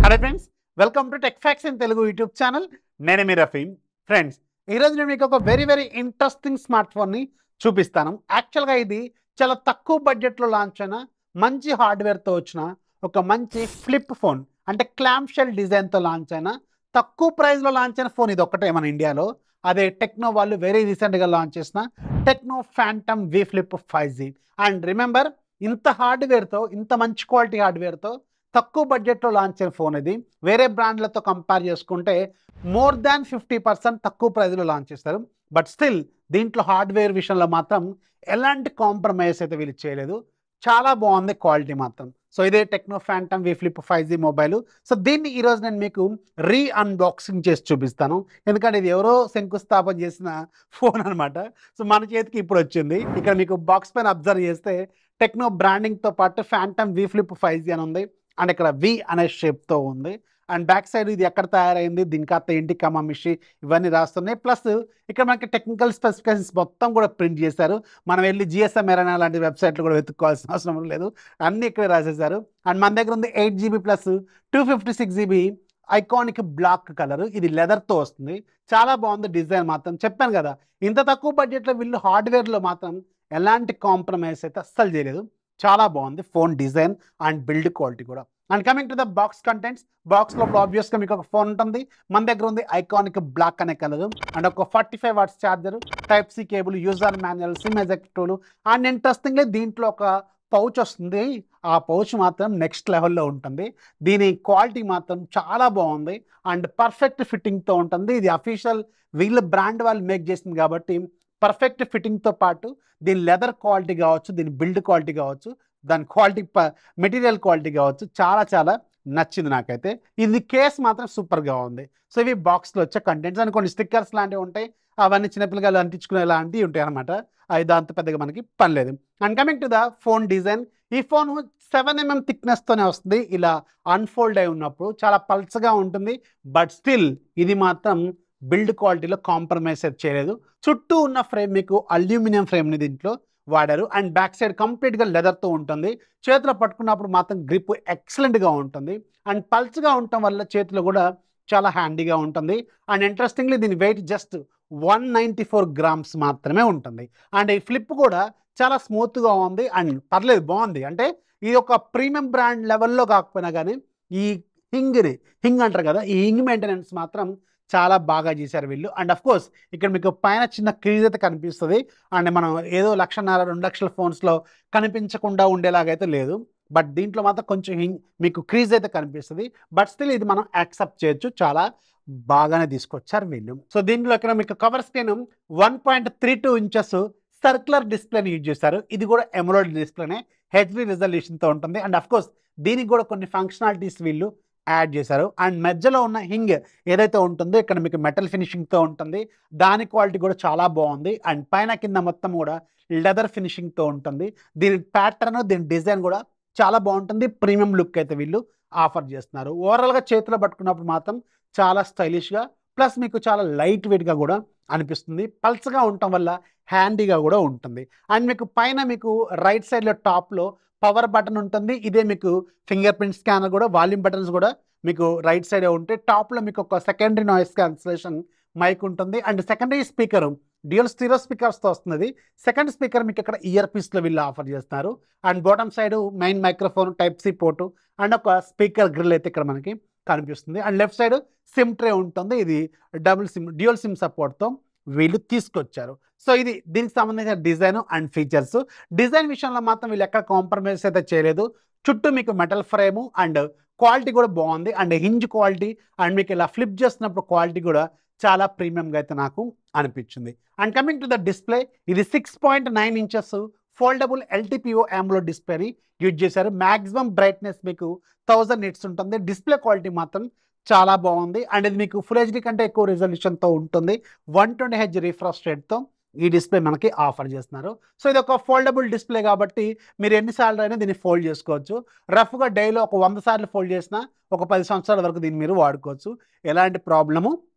Hello friends, welcome to tech fax in Telugu YouTube channel. నేను మీ Rafeem. Friends, ఈరోజు నేను మీకు ఒక వెరీ ఇంట్రెస్టింగ్ స్మార్ట్ ఫోన్ని చూపిస్తాను. యాక్చువల్గా ఇది చాలా తక్కువ బడ్జెట్లో లాంచ్ అయిన మంచి హార్డ్వేర్తో వచ్చిన ఒక మంచి ఫ్లిప్ ఫోన్, అంటే క్లామ్ షెల్ డిజైన్తో లాంచ్ అయిన తక్కువ ప్రైస్లో లాంచ్ అయిన ఫోన్ ఇది ఒక్కటే మన ఇండియాలో. అదే టెక్నో వాళ్ళు వెరీ రీసెంట్గా లాంచ్ చేసిన Tecno Phantom V Flip 5G. And remember, ఇంత హార్డ్వేర్తో, ఇంత మంచి క్వాలిటీ హార్డ్వేర్తో తక్కువ బడ్జెట్లో లాంచ్ అయిన ఫోన్ ఇది. వేరే బ్రాండ్లతో కంపేర్ చేసుకుంటే మోర్ దాన్ 50% తక్కువ ప్రైస్లో లాంచ్ చేస్తారు. బట్ స్టిల్ దీంట్లో హార్డ్వేర్ విషయంలో మాత్రం ఎలాంటి కాంప్రమైజ్ అయితే వీళ్ళు చేయలేదు. చాలా బాగుంది క్వాలిటీ మాత్రం. సో ఇదే techno Phantom V Flip 5G mobile. So దీన్ని ఈరోజు నేను మీకు అన్బాక్సింగ్ చేసి చూపిస్తాను. ఎందుకంటే ఇది ఎవరో శంకుస్థాపన చేసిన ఫోన్ అనమాట. సో మన చేతికి ఇప్పుడు వచ్చింది. ఇక్కడ మీకు బాక్స్ పైన అబ్జర్వ్ చేస్తే టెక్నో బ్రాండింగ్తో పాటు ఫ్యాంటమ్ వి ఫ్లిప్ 5G అని ఉంది. అండ్ ఇక్కడ వి అనే షేప్తో ఉంది. అండ్ బ్యాక్ సైడ్ ఇది ఎక్కడ తయారైంది, దీనికి అత్త ఏంటి, కమామిషి, ఇవన్నీ రాస్తున్నాయి. ప్లస్ ఇక్కడ మనకి టెక్నికల్ స్పెసిఫికేషన్స్ మొత్తం కూడా ప్రింట్ చేశారు. మనం వెళ్ళి జిఎస్ఎం ఎరైనా లాంటి వెబ్సైట్లు కూడా వెతుక్కోవాల్సిన అవసరం లేదు, అన్నీ ఇక్కడే రాసేశారు. అండ్ మన దగ్గర ఉంది 8GB plus 256GB iconic black colour. ఇది లెదర్తో వస్తుంది. చాలా బాగుంది డిజైన్ మాత్రం. చెప్పాను కదా, ఇంత తక్కువ బడ్జెట్లో వీళ్ళు హార్డ్వేర్లో మాత్రం ఎలాంటి కాంప్రమైజ్ అయితే అస్సలు చేయలేదు. చాలా బాగుంది phone design and build quality కూడా. And coming to the box contents, box లోపల ఆబ్వియస్గా మీకు ఒక ఫోన్ ఉంటుంది. మన దగ్గర ఉంది ఐకానిక్ బ్లాక్ అనే కలర్. అండ్ ఒక 45 watts charger, type C cable, user manual, sim ఎజెక్టివ్లు. అండ్ ఇంట్రెస్టింగ్లీ దీంట్లో ఒక పౌచ్ వస్తుంది. ఆ పౌచ్ మాత్రం నెక్స్ట్ లెవెల్లో ఉంటుంది. దీని క్వాలిటీ మాత్రం చాలా బాగుంది అండ్ పర్ఫెక్ట్ ఫిట్టింగ్తో ఉంటుంది. ఇది అఫీషియల్ వీళ్ళ బ్రాండ్ వాళ్ళు మేక్ చేసింది కాబట్టి పర్ఫెక్ట్ ఫిట్టింగ్తో పాటు దీని లెదర్ క్వాలిటీ కావచ్చు, దీని బిల్డ్ క్వాలిటీ కావచ్చు, దాని క్వాలిటీ మెటీరియల్ క్వాలిటీ కావచ్చు, చాలా నచ్చింది నాకైతే. ఇది కేస్ మాత్రం సూపర్గా ఉంది. సో ఇవి బాక్స్లో వచ్చే కంటెంట్స్. అండ్ కొన్ని స్టిక్కర్స్ లాంటివి ఉంటాయి, అవన్నీ చిన్నపిల్లలు అంటించుకునే లాంటివి ఉంటాయి అనమాట. అది దాంతో పెద్దగా మనకి పని లేదు. And coming to the phone design, ఈ ఫోన్ 7mm థిక్నెస్తోనే వస్తుంది. ఇలా అన్ఫోల్డ్ అయి ఉన్నప్పుడు చాలా పల్చగా ఉంటుంది. బట్ స్టిల్ ఇది మాత్రం బిల్డ్ క్వాలిటీలో కాంప్రమైజ్ అయితే చేయలేదు. చుట్టూ ఉన్న ఫ్రేమ్ మీకు అల్యూమినియం ఫ్రేమ్ని దీంట్లో వాడారు. అండ్ బ్యాక్ సైడ్ కంప్లీట్గా లెదర్తో ఉంటుంది. చేతిలో పట్టుకున్నప్పుడు మాత్రం గ్రిప్ ఎక్సలెంట్గా ఉంటుంది. అండ్ పల్చగా ఉండటం వల్ల చేతిలో కూడా చాలా హ్యాండీగా ఉంటుంది. అండ్ ఇంట్రెస్టింగ్లీ దీని వెయిట్ జస్ట్ 194 గ్రామ్స్ మాత్రమే ఉంటుంది. అండ్ ఈ ఫ్లిప్ కూడా చాలా స్మూత్గా ఉంది అండ్ పర్లేదు, బాగుంది. అంటే ఇది ఒక ప్రీమియం బ్రాండ్ లెవెల్లో కాకపోయినా కానీ ఈ హింగ్ అంటారు కదా, ఈ హింగ్ మెయింటెనెన్స్ మాత్రం చాలా బాగా చేశారు వీళ్ళు. అండ్ అఫ్ కోర్స్ ఇక్కడ మీకు పైన చిన్న క్రీజ్ అయితే కనిపిస్తుంది. అండ్ మనం ఏదో 1,50,000 2,00,000 ఫోన్స్లో కనిపించకుండా ఉండేలాగైతే లేదు. బట్ దీంట్లో మాత్రం కొంచెం మీకు క్రీజ్ అయితే కనిపిస్తుంది. బట్ స్టిల్ ఇది మనం యాక్సెప్ట్ చేయొచ్చు. చాలా బాగానే తీసుకొచ్చారు వీళ్ళు. సో దీంట్లో ఇక్కడ మీకు కవర్ స్క్రీన్ 1.32 ఇంచెస్ సర్క్యులర్ డిస్ప్లేని యూజ్ చేశారు. ఇది కూడా ఎమరాల్డ్ డిస్ప్లేనే, హెచ్డి రిజల్యూషన్తో ఉంటుంది. అండ్ అఫ్ కోర్స్ దీనికి కూడా కొన్ని ఫంక్షనాలిటీస్ వీళ్ళు యాడ్ చేశారు. అండ్ మధ్యలో ఉన్న హింగ్ ఏదైతే ఉంటుందో ఇక్కడ మీకు మెటల్ ఫినిషింగ్తో ఉంటుంది. దాని క్వాలిటీ కూడా చాలా బాగుంది. అండ్ పైన కింద మొత్తం కూడా లెదర్ ఫినిషింగ్తో ఉంటుంది. దీని ప్యాటర్న్, దీని డిజైన్ కూడా చాలా బాగుంటుంది. ప్రీమియం లుక్ అయితే వీళ్ళు ఆఫర్ చేస్తున్నారు. ఓవరాల్గా చేతిలో పట్టుకున్నప్పుడు మాత్రం చాలా స్టైలిష్గా, ప్లస్ మీకు చాలా లైట్ వెయిట్గా కూడా అనిపిస్తుంది. పల్స్గా ఉండటం వల్ల హ్యాండీగా కూడా ఉంటుంది. అండ్ మీకు పైన మీకు రైట్ సైడ్లో టాప్లో పవర్ బటన్ ఉంటుంది. ఇదే మీకు ఫింగర్ ప్రింట్ స్కానర్ కూడా, వాల్యూమ్ బటన్స్ కూడా మీకు రైట్ సైడే ఉంటాయి. టాప్లో మీకు ఒక సెకండరీ నాయిస్ క్యాన్సిలేషన్ మైక్ ఉంటుంది. And secondary speaker dual stereo స్పీకర్స్తో వస్తుంది. సెకండ్ స్పీకర్ మీకు ఇక్కడ ఇయర్ పీస్లో వీళ్ళు ఆఫర్ చేస్తున్నారు. And bottom side main microphone, type C port and ఒక స్పీకర్ గ్రిల్ అయితే ఇక్కడ మనకి కనిపిస్తుంది. And left side SIM tray ఉంటుంది. ఇది డ్యూయల్ సిమ్ సపోర్ట్తో వీళ్ళు తీసుకొచ్చారు. సో ఇది దీనికి సంబంధించిన డిజైన్ అండ్ ఫీచర్స్. డిజైన్ విషయంలో మాత్రం వీళ్ళు ఎక్కడ కాంప్రమైజ్ అయితే చేయలేదు. చుట్టూ మీకు మెటల్ ఫ్రేము అండ్ క్వాలిటీ కూడా బాగుంది. అండ్ హింజ్ క్వాలిటీ అండ్ మీకు ఇలా ఫ్లిప్ చేస్తున్నప్పుడు క్వాలిటీ కూడా చాలా ప్రీమియంగా అయితే నాకు అనిపించింది. And coming to the display, ఇది 6.9 ఇంచెస్ ఫోల్డబుల్ ఎల్టీపీఓ AMOLED డిస్ప్లేని యూజ్ చేశారు. మ్యాక్సిమం బ్రైట్నెస్ మీకు 1000 నిట్స్ ఉంటుంది. డిస్ప్లే క్వాలిటీ మాత్రం చాలా బాగుంది. అండ్ ఇది మీకు ఫుల్ హెచ్డీ కంటే ఎక్కువ రిజల్యూషన్తో ఉంటుంది. 120Hz రిఫ్రెష్ రేట్తో ఈ డిస్ప్లే మనకి ఆఫర్ చేస్తున్నారు. సో ఇది ఒక ఫోల్డబుల్ డిస్ప్లే కాబట్టి మీరు ఎన్నిసార్లు అయినా దీన్ని ఫోల్డ్ చేసుకోవచ్చు. రఫ్గా డైలీ ఒక 100 సార్లు ఫోల్డ్ చేసినా ఒక 10 సంవత్సరాల వరకు దీన్ని మీరు వాడుకోవచ్చు, ఎలాంటి ప్రాబ్లము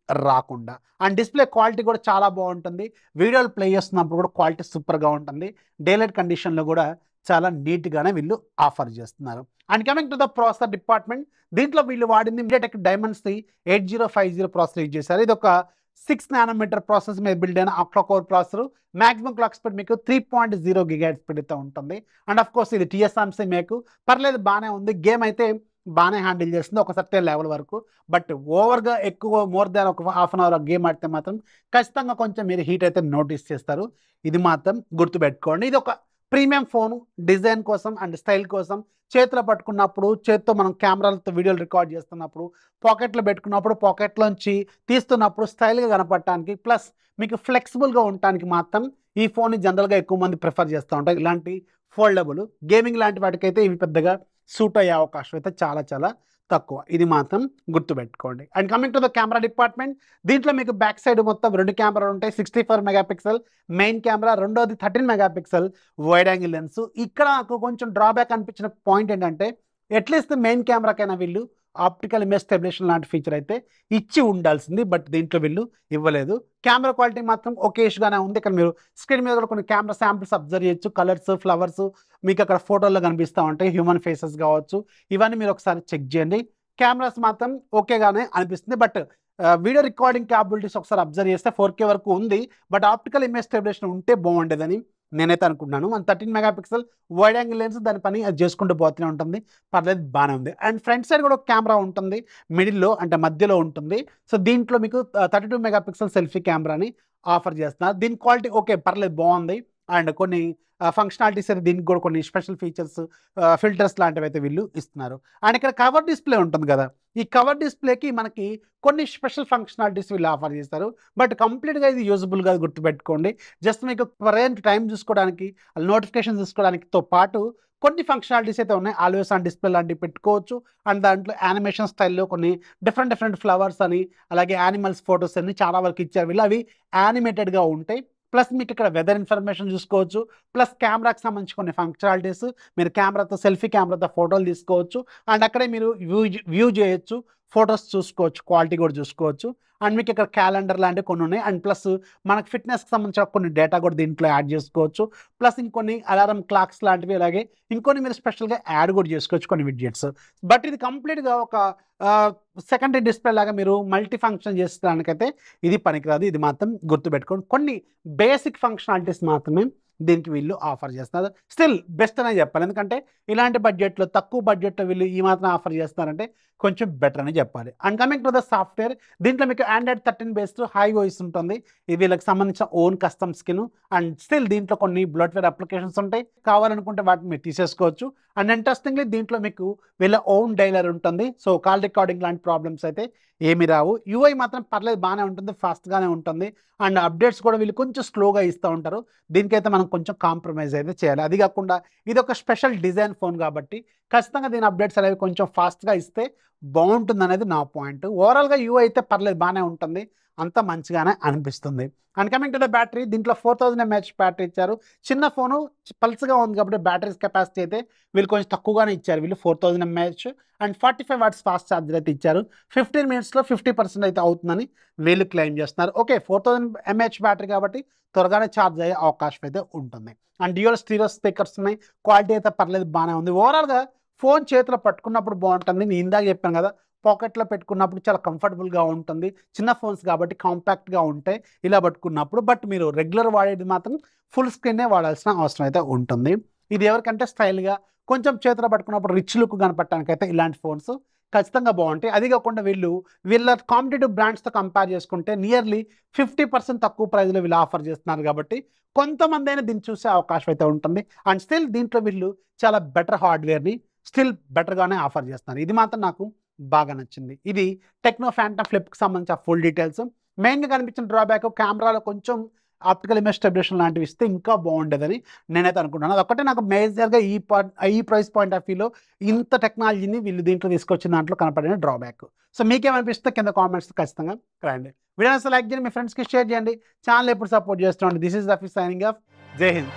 రాకుండా. అండ్ డిస్ప్లే క్వాలిటీ కూడా చాలా బాగుంటుంది. వీడియోలు ప్లే చేస్తున్నప్పుడు కూడా క్వాలిటీ సూపర్గా ఉంటుంది. డే లైట్ కండిషన్లో కూడా చాలా నీట్గానే వీళ్ళు ఆఫర్ చేస్తున్నారు. And coming to the processor department, దీంట్లో వీళ్ళు వాడింది మీడియాటెక్ డైమండ్స్ది 8050 ప్రాసెసర్ యూజ్ చేశారు. ఇది ఒక 6 నానోమీటర్ ప్రాసెస్ మీద బిల్డ్ అయిన octa core processor. Maximum clock speed మీకు 3.0 GHz స్పీడ్తో ఉంటుంది. అండ్ ఆఫ్ కోర్స్ ఇది TSMC మేకు, పర్లేదు బాగానే ఉంది. గేమ్ అయితే బాగానే హ్యాండిల్ చేస్తుంది ఒక సర్టెన్ లెవెల్ వరకు. బట్ ఓవర్గా ఎక్కువ మోర్ దాన్ ఒక హాఫ్ అన్ అవర్ గేమ్ ఆడితే మాత్రం ఖచ్చితంగా కొంచెం మీరు హీట్ అయితే నోటీస్ చేస్తారు. ఇది మాత్రం గుర్తుపెట్టుకోండి. ఇది ఒక ప్రీమియం ఫోను, డిజైన్ కోసం అండ్ స్టైల్ కోసం. చేతిలో పట్టుకున్నప్పుడు, చేతితో మనం కెమెరాలతో వీడియోలు రికార్డ్ చేస్తున్నప్పుడు, పాకెట్లో పెట్టుకున్నప్పుడు, పాకెట్లోంచి తీస్తున్నప్పుడు స్టైల్గా కనపడటానికి, ప్లస్ మీకు ఫ్లెక్సిబుల్గా ఉండటానికి మాత్రం ఈ ఫోన్ని జనరల్గా ఎక్కువ మంది ప్రిఫర్ చేస్తూ ఉంటారు. ఇలాంటి ఫోల్డబుల్ గేమింగ్ లాంటి వాటికైతే ఇవి పెద్దగా సూట్ అయ్యే అవకాశం అయితే చాలా చాలా తక్కువ. ఇది మాత్రం గుర్తుపెట్టుకోండి. And coming to the camera department, దీంట్లో మీకు బ్యాక్ సైడ్ మొత్తం 2 కెమెరాలు ఉంటాయి. 64 మెగాపిక్సెల్ మెయిన్ కెమెరా, రెండోది 13 మెగాపిక్సెల్ వైడ్ యాంగిల్ లెన్స్. ఇక్కడ నాకు కొంచెం డ్రాబ్యాక్ అనిపించిన పాయింట్ ఏంటంటే, అట్లీస్ట్ మెయిన్ కెమెరాకైనా వీళ్ళు ఆప్టికల్ ఇమేజ్ స్టెబిలేషన్ లాంటి ఫీచర్ అయితే ఇచ్చి ఉండాల్సింది. బట్ దీంట్లో వీళ్ళు ఇవ్వలేదు. కెమెరా క్వాలిటీ మాత్రం ఒకేష్గానే ఉంది. ఇక్కడ మీరు స్క్రీన్ మీద కూడా కొన్ని కెమెరా శాంపిల్స్ అబ్జర్వ్ చేయొచ్చు. కలర్స్, ఫ్లవర్స్ మీకు అక్కడ ఫోటోల్లో కనిపిస్తూ ఉంటాయి. హ్యూమన్ ఫేసెస్ కావచ్చు, ఇవన్నీ మీరు ఒకసారి చెక్ చేయండి. కెమెరాస్ మాత్రం ఓకేగానే అనిపిస్తుంది. బట్ వీడియో రికార్డింగ్ క్యాపబిలిటీస్ ఒకసారి అబ్జర్వ్ చేస్తే 4K వరకు ఉంది. బట్ ఆప్టికల్ ఇమేజ్ స్టెబిలేషన్ ఉంటే బాగుండేదని నేనైతే అనుకుంటున్నాను. 13 మెగాపిక్సెల్ వైడ్ యాంగిల్ లెన్స్, దాని పని అది చేసుకుంటూ పోతూనే ఉంటుంది. పర్లేదు, బాగానే ఉంది. అండ్ ఫ్రంట్ సైడ్ కూడా ఒక కెమెరా ఉంటుంది, మిడిల్లో అంటే మధ్యలో ఉంటుంది. సో దీంట్లో మీకు 32 మెగాపిక్సెల్ సెల్ఫీ కెమెరాని ఆఫర్ చేస్తున్నారు. దీని క్వాలిటీ ఓకే, పర్లేదు, బాగుంది. అండ్ కొన్ని ఫంక్షనాలిటీస్ అయితే దీనికి కూడా కొన్ని స్పెషల్ ఫీచర్స్, ఫిల్టర్స్ లాంటివి అయితే వీళ్ళు ఇస్తున్నారు. అండ్ ఇక్కడ కవర్ డిస్ప్లే ఉంటుంది కదా, ఈ కవర్ డిస్ప్లేకి మనకి కొన్ని స్పెషల్ ఫంక్షనాలిటీస్ వీళ్ళు ఆఫర్ చేస్తారు. బట్ కంప్లీట్గా ఇది యూజబుల్గా గుర్తుపెట్టుకోండి. జస్ట్ మీకు ప్రజెంట్ టైం చూసుకోవడానికి, నోటిఫికేషన్ చూసుకోవడానికితో పాటు కొన్ని ఫంక్షనాలిటీస్ అయితే ఉన్నాయి. ఆల్వేస్ ఆన్ డిస్ప్లే లాంటివి పెట్టుకోవచ్చు. అండ్ దాంట్లో యానిమేషన్ స్టైల్లో కొన్ని డిఫరెంట్ ఫ్లవర్స్ అని, అలాగే యానిమల్స్ ఫొటోస్ అన్ని చాలా వరకు ఇచ్చారు వీళ్ళు. అవి యానిమేటెడ్గా ఉంటాయి. ప్లస్ మీకు ఇక్కడ వెదర్ ఇన్ఫర్మేషన్ చూసుకోవచ్చు. ప్లస్ కెమెరాకి సంబంధించి కొన్ని ఫంక్షనాలిటీస్, మీరు కెమెరాతో సెల్ఫీ కెమెరాతో ఫోటోలు తీసుకోవచ్చు. అండ్ అక్కడే మీరు వ్యూ చేయొచ్చు, ఫొటోస్ చూసుకోవచ్చు, క్వాలిటీ కూడా చూసుకోవచ్చు. అండ్ మీకు ఇక్కడ క్యాలెండర్ లాంటివి కొన్ని ఉన్నాయి. అండ్ ప్లస్ మనకు ఫిట్నెస్కి సంబంధించిన కొన్ని డేటా కూడా దీంట్లో యాడ్ చేసుకోవచ్చు. ప్లస్ ఇంకొన్ని అలారం క్లాక్స్ లాంటివి, అలాగే ఇంకొన్ని మీరు స్పెషల్గా యాడ్ కూడా చేసుకోవచ్చు కొన్ని విడ్జెట్స్. బట్ ఇది కంప్లీట్గా ఒక సెకండరీ డిస్ప్లే లాగా మీరు మల్టీ ఫంక్షన్ చేసేదానికైతే ఇది పనికిరాదు. ఇది మాత్రం గుర్తుపెట్టుకోండి. కొన్ని బేసిక్ ఫంక్షనాలిటీస్ మాత్రమే దీనికి వీళ్ళు ఆఫర్ చేస్తున్నారు. స్టిల్ బెస్ట్ అనే చెప్పాలి. ఎందుకంటే ఇలాంటి బడ్జెట్లో, తక్కువ బడ్జెట్లో వీళ్ళు ఈ మాత్రం ఆఫర్ చేస్తున్నారంటే కొంచెం బెటర్ అని చెప్పాలి. And coming to the software, దీంట్లో మీకు Android 13 బేస్డ్ హై వాయిస్ ఉంటుంది. ఇది వీళ్ళకి సంబంధించిన own custom skin. And still దీంట్లో కొన్ని బ్లోట్వేర్ అప్లికేషన్స్ ఉంటాయి. కావాలనుకుంటే వాటిని మీరు తీసేసుకోవచ్చు. అండ్ ఇంట్రెస్టింగ్లీ దీంట్లో మీకు వీళ్ళ ఓన్ డైలర్ ఉంటుంది. సో కాల్ రికార్డింగ్ లాంటి ప్రాబ్లమ్స్ అయితే ఏమి రావు. UI మాత్రం పర్లేదు, బాగానే ఉంటుంది, ఫాస్ట్గానే ఉంటుంది. అండ్ అప్డేట్స్ కూడా వీళ్ళు కొంచెం స్లోగా ఇస్తూ ఉంటారు. దీనికైతే మనం కొంచెం కాంప్రమైజ్ అయితే చేయాలి. అది కాకుండా ఇది ఒక స్పెషల్ డిజైన్ ఫోన్ కాబట్టి ఖచ్చితంగా దీని అప్డేట్స్ అనేవి కొంచెం ఫాస్ట్గా ఇస్తే బాగుంటుంది అనేది నా పాయింట్. ఓవరాల్గా UI అయితే పర్లేదు, బాగానే ఉంటుంది, అంత మంచిగానే అనిపిస్తుంది. And coming to the battery, దీంట్లో 4000 mAh బ్యాటరీ ఇచ్చారు. చిన్న ఫోను, పల్స్గా ఉంది కాబట్టి బ్యాటరీస్ కెపాసిటీ అయితే వీళ్ళు కొంచెం తక్కువగానే ఇచ్చారు. వీళ్ళు 4000 mAh and 45 watts fast charger అయితే ఇచ్చారు. 15 minutesలో 50% అయితే అవుతుందని వీళ్ళు క్లెయిమ్ చేస్తున్నారు. ఓకే, 4000 mAh బ్యాటరీ కాబట్టి త్వరగానే ఛార్జ్ అయ్యే అవకాశం అయితే ఉంటుంది. అండ్ డ్యూయల్ స్టీరియో స్పీకర్స్ ఉన్నాయి. క్వాలిటీ అయితే పర్లేదు, బాగానే ఉంది. ఓవరాల్గా ఫోన్ చేతిలో పట్టుకున్నప్పుడు బాగుంటుంది. నేను ఇందాక చెప్పాను కదా, పాకెట్లో పెట్టుకున్నప్పుడు చాలా కంఫర్టబుల్గా ఉంటుంది. చిన్న ఫోన్స్ కాబట్టి కాంపాక్ట్గా ఉంటాయి ఇలా పట్టుకున్నప్పుడు. బట్ మీరు రెగ్యులర్ వాడేది మాత్రం ఫుల్ స్క్రీనే వాడాల్సిన అవసరం అయితే ఉంటుంది. ఇది ఎవరికంటే స్టైల్గా కొంచెం చేతిలో పట్టుకున్నప్పుడు రిచ్ లుక్ కనపడటానికైతే ఇలాంటి ఫోన్స్ ఖచ్చితంగా బాగుంటాయి. అది కాకుండా వీళ్ళ కాంపిటేటివ్ బ్రాండ్స్తో కంపేర్ చేసుకుంటే నియర్లీ 50% తక్కువ ప్రైస్లో వీళ్ళు ఆఫర్ చేస్తున్నారు కాబట్టి కొంతమంది అయినా దీన్ని చూసే అవకాశం అయితే ఉంటుంది. అండ్ స్టిల్ దీంట్లో వీళ్ళు చాలా బెటర్ హార్డ్వేర్ని స్టిల్ బెటర్గానే ఆఫర్ చేస్తున్నారు. ఇది మాత్రం నాకు బాగా నచ్చింది. ఇది టెక్నో ఫ్యాంటమ్ ఫ్లిప్కి సంబంధించిన ఫుల్ డీటెయిల్స్. మెయిన్గా కనిపించిన డ్రాబ్యాక్, కెమెరాలో కొంచెం ఆప్టికల్ ఇమేజ్ స్టెబిలేషన్ లాంటివి ఇస్తే ఇంకా బాగుండేదని నేనైతే అనుకుంటున్నాను. అదొక్కటే నాకు మేజర్గా ఈ ప్రైస్ పాయింట్ ఆఫ్ వ్యూలో ఇంత టెక్నాలజీని వీళ్ళు దీంట్లో తీసుకొచ్చిన దాంట్లో కనపడిన డ్రాబ్యాక్. సో మీకేమనిపిస్తే కింద కామెంట్స్ ఖచ్చితంగా రాయండి. వీడియోస్ లైక్ చేయండి, మీ ఫ్రెండ్స్కి షేర్ చేయండి. ఛానల్ ఎప్పుడు సపోర్ట్ చేస్తున్నాండి. This is Rafi signing off. జై హింద్.